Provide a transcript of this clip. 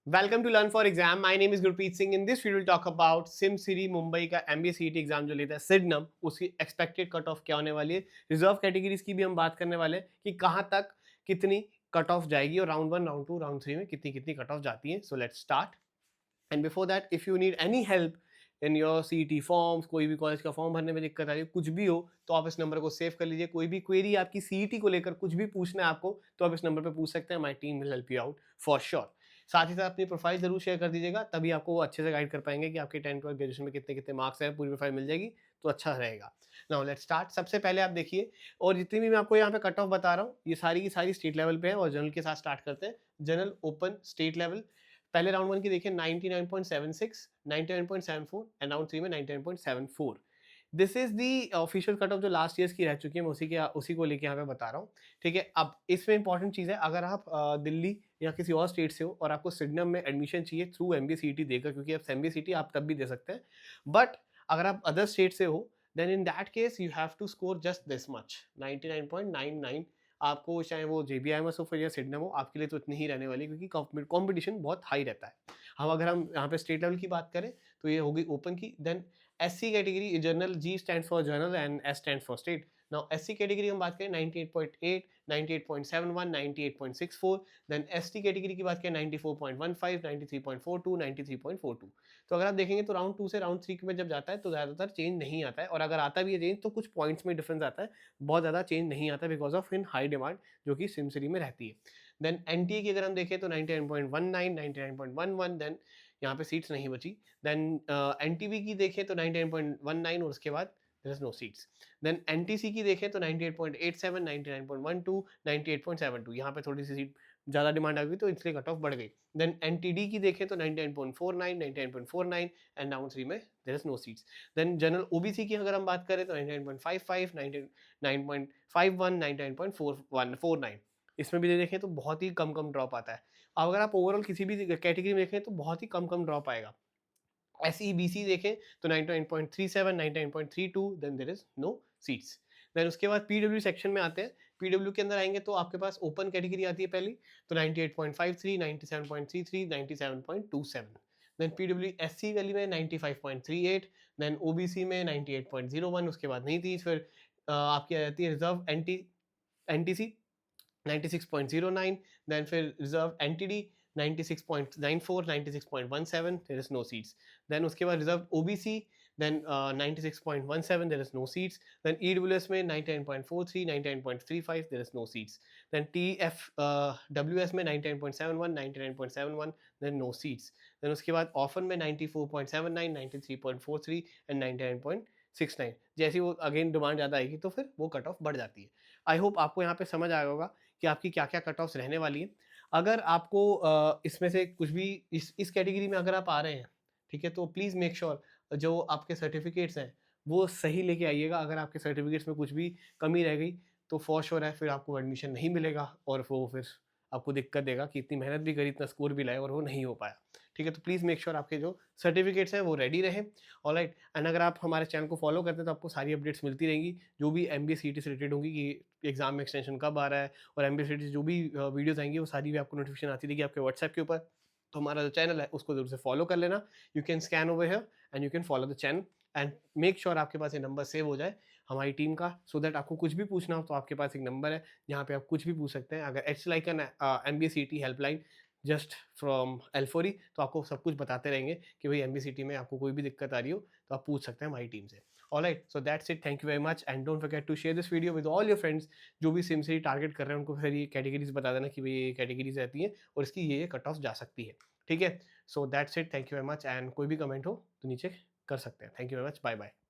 Welcome to learn for exam. My name is Gurpreet Singh. In this we will talk about सिम सिटी मुंबई का MBA CET exam जो लेता है सिडनम, उसकी एक्सपेक्टेड कट ऑफ क्या होने वाली है। रिजर्व कैटेगरीज की भी हम बात करने वाले हैं कि कहाँ तक कितनी कट ऑफ जाएगी और round one, round to, round three में कितनी कितनी कट ऑफ जाती है। So let's start. And before that, if you need any help in your CET forms, कोई भी कॉलेज का फॉर्म भरने में दिक्कत आ रही है, कुछ भी हो, तो आप इस नंबर को सेव कर लीजिए। कोई भी क्वेरी आपकी सीईटी को लेकर कुछ भी पूछना है आपको, तो आप इस नंबर पे पूछ सकते हैं। My team will help you out for sure. साथ ही साथ अपनी प्रोफाइल जरूर शेयर कर दीजिएगा, तभी आपको वो अच्छे से गाइड कर पाएंगे कि आपके 10 12 ग्रेजुएशन में कितने कितने मार्क्स हैं। पूरी प्रोफाइल मिल जाएगी तो अच्छा रहेगा। Now let's start. सबसे पहले आप देखिए, और जितनी भी मैं आपको यहाँ पे कट ऑफ बता रहा हूँ, ये सारी की सारी स्टेट लेवल पे है। और जनरल के साथ स्टार्ट करते हैं। जनरल ओपन स्टेट लेवल, पहले राउंड वन की देखिए 99.76, 99.74 एंड राउंड थ्री में 99.74। This is the official cut off जो लास्ट ईयर्स की रह चुकी है। मैं उसी को लेके यहाँ पे बता रहा हूँ। ठीक है, अब इसमें इंपॉर्टेंट चीज़ है, अगर आप दिल्ली या किसी और स्टेट से हो और आपको सिडनम में एडमिशन चाहिए थ्रू एमबी सीईटी देकर, क्योंकि आप एमबी सीईटी आप तब भी दे सकते हैं, बट अगर आप अदर स्टेट से हो, then in that case you have to score just this much, 99.99। आपको चाहे वो जेबीआईएमएस हो फिर या सिडनम हो, आपके लिए तो इतनी ही रहने वाली, क्योंकि कंपटीशन बहुत हाई रहता है। हम यहाँ पे स्टेट लेवल की बात करें तो ये होगी ओपन की। Then SC category, general, G stand for general and S stand for state. Now SC category हम बात करें 98.8, 98.71, 98.64। देन एसटी कैटेगरी की बात करें 94.15, 93.42, 93.42। तो अगर आप देखेंगे तो राउंड टू से राउंड थ्री में जब जाता है तो ज़्यादातर चेंज नहीं आता है, और अगर आता भी है चेंज तो कुछ पॉइंट्स में डिफरेंस आता है। बहुत ज़्यादा चेंज नहीं आता because of in high demand जो कि सिमसरी में रहती है। देन एनटीए की अगर हम देखें तो 99.19, 99.11। देन यहाँ पे सीट्स नहीं बची। देन एनटीवी की देखें तो 99.19 और उसके बाद there is no seats. Then NTC की देखें तो 98.87, 99.12, 98.72। यहाँ पे थोड़ी सी सीट ज़्यादा डिमांड आ गई तो इसलिए कट ऑफ बढ़ गई। देन एनटीडी की देखें तो 99.49, 99.49 एंड राउंड थ्री में there is no seats. Then general OBC की अगर हम बात करें तो 99.55, 99.51, 99.49। इसमें भी देखें तो बहुत ही कम कम ड्रॉप आता है। अब अगर आप ओवरऑल किसी भी कैटेगरी में देखें तो बहुत ही कम कम ड्रॉप आएगा। एसईबीसी देखें तो 99.37, 99.32, then there is no seats. Then उसके बाद पीडब्ल्यू सेक्शन में आते हैं। पीडब्ल्यू के अंदर आएंगे तो आपके पास ओपन कैटेगरी आती है पहली, तो 98.53, 97.33, 97.27। देन पीडब्ल्यू एससी वाली में 95.38। देन ओबीसी में 98.01, उसके बाद नहीं थी। फिर आपकी आ जाती है रिजर्व एनटीसी 96.09। देन फिर reserve NTD 96.94, 96.17, there is no seats. Then उसके बाद reserve OBC, then 96.17, there is no seats. Then EWS में 99.43, 99.35, there is no seats. Then TFWS में 99.71, 99.71, देन नो सीट्स। देन उसके बाद ऑफन में 94.79, 93.43 and 99.69। जैसे वो अगेन डिमांड ज़्यादा आएगी तो फिर वो कट ऑफ बढ़ जाती है। आई होप आपको यहाँ पे समझ आया होगा कि आपकी क्या-क्या कट ऑफ्स रहने वाली है। अगर आपको इसमें से कुछ भी इस कैटेगरी में अगर आप आ रहे हैं, ठीक है, तो प्लीज़ मेक श्योर जो आपके सर्टिफिकेट्स हैं, वो सही लेके आइएगा। अगर आपके सर्टिफिकेट्स में कुछ भी कमी रह गई, तो फॉर श्योर है फिर आपको एडमिशन नहीं मिलेगा, और वो फिर आपको दिक्कत देगा कि इतनी मेहनत भी करी, इतना स्कोर भी लाए और वो नहीं हो पाया। ठीक है, तो प्लीज़ मेक श्योर आपके जो सर्टिफिकेट्स हैं वो रेडी रहें। ऑलराइट, एंड अगर आप हमारे चैनल को फॉलो करते हैं तो आपको सारी अपडेट्स मिलती रहेंगी, जो भी एमबीए सीईटी से रिलेटेड होंगी कि एग्जाम में एक्सटेंशन कब आ रहा है, और एमबीए सीईटी से जो भी वीडियोस आएंगी वो सारी भी आपको नोटिफिकेशन आती रहेगी आपके व्हाट्सएप के ऊपर। तो हमारा जो चैनल है उसको जरूर से फॉलो कर लेना। You can scan over here and you can follow the channel, and make sure आपके पास ये नंबर सेव हो जाए हमारी टीम का, सो दैट आपको कुछ भी पूछना हो तो आपके पास एक नंबर है जहाँ पे आप कुछ भी पूछ सकते हैं। अगर it's like an MBA CET helpline just from एल्फोरी, तो आपको सब कुछ बताते रहेंगे कि भाई एमबीसीटी में आपको कोई भी दिक्कत आ रही हो तो आप पूछ सकते हैं हमारी टीम से। Alright, so that's it. Thank you very much and don't forget to share this video with all your friends जो भी सिम से टारगेट कर रहे हैं। उनको फिर ये कैटेगरीज बता देना कि भाई ये कैटेगरीज रहती हैं और इसकी ये कट ऑफ जा सकती है। ठीक है, so that's it. Thank you very much, and कोई भी कमेंट हो तो नीचे कर सकते हैं। Thank you very much, bye bye.